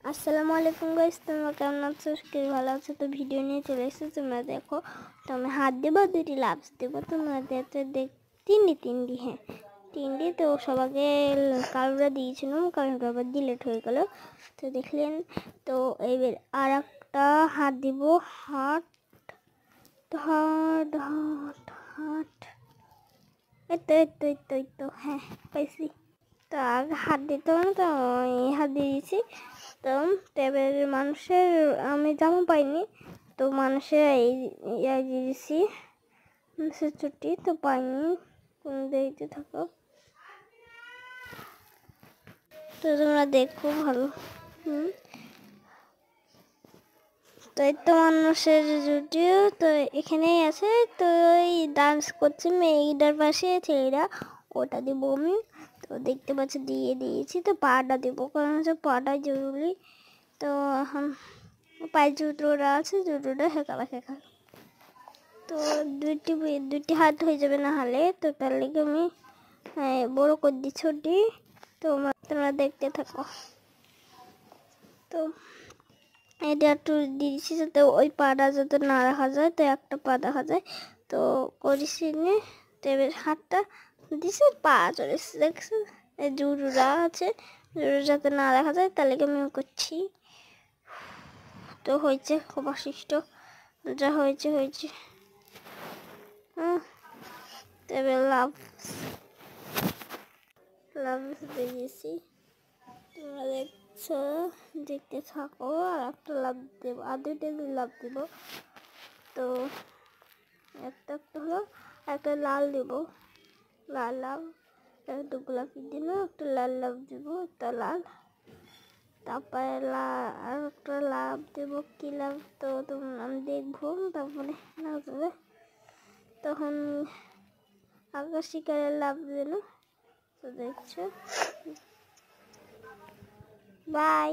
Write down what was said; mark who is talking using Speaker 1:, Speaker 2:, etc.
Speaker 1: আসসালামু আলাইকুম গাইস, তোমরা কেমন আছো? কে ভালো আছো? তো ভিডিও নিয়ে চলে এসেছি। তোমরা দেখো, তো আমি হাত দেবো, দুটি লাভস দেবো। তোমরা দেখতে তিনটি হ্যাঁ তিনটি। তো সবাইকে কালুরা দিয়েছিলাম, কালুরা আবার ডিলেট হয়ে গেল। তো দেখলেন, তো এইবার আর একটা হাত দিব। হাট হাট হাট হাট এই তো হ্যাঁ, পাইছি। তো আগে হাত দিতে হবে না, তো এই হাত দিয়ে দিয়েছি। তো এবার মানুষের আমি জামা পাইনি, তো মানুষের এই দিয়েছি, মানুষের ছুটি তো পাইনি। কোন দেখতে থাকো, তো তোমরা দেখো ভালো। তো এই তো মানুষের জুটিও তো এখানেই আছে। তো এই ডান্স করছে মেয়েটার পাশে, ছেলেরা ওটা দিব আমি। তো দেখতে পাচ্ছি দিয়ে দিয়েছি। তো পাটা দেবো, কারণ হচ্ছে পাটা জরুরি। তো এখন পায়ের জুতোটা আছে, জুতোটা হেঁকালা হেঁকা। তো দুইটি হাত হয়ে যাবে না হলে, তো তার লেগে আমি বড় করে দিচ্ছি ওটি। তো তোমরা দেখতে থাকো। তো এটা একটু দিয়েছি যাতে ওই পাটা যাতে না রাখা যায়, তো একটা পা দেখা যায়। তো করেছি নে, তো এবার হাতটা দিছে, পা চলেছে, দেখছে জুড়া আছে, জুড়ো যাতে না দেখা যায় তার লেগে আমি করছি। তো হয়েছে খুব অসিষ্ট, যা হয়েছে হয়েছে। তো এবার লাভ দিয়েছি, তোমরা দেখছো, দেখতে থাকো। আর একটা লাভ দেবো, আর দুইটা লাভ দেব। তো একটা হলো, একটা লাল দেবো, লাল লাভ। একটা গোলাপি দিল, একটা লাল লাভ দেবো, একটা লাল। তারপরে আর একটা লাভ দেবো, কি লাভ তো আমি দেখবো। তারপরে নাচবে, তখন আকাশ শিকারের লাভ দিল। তো দেখছো, বাই।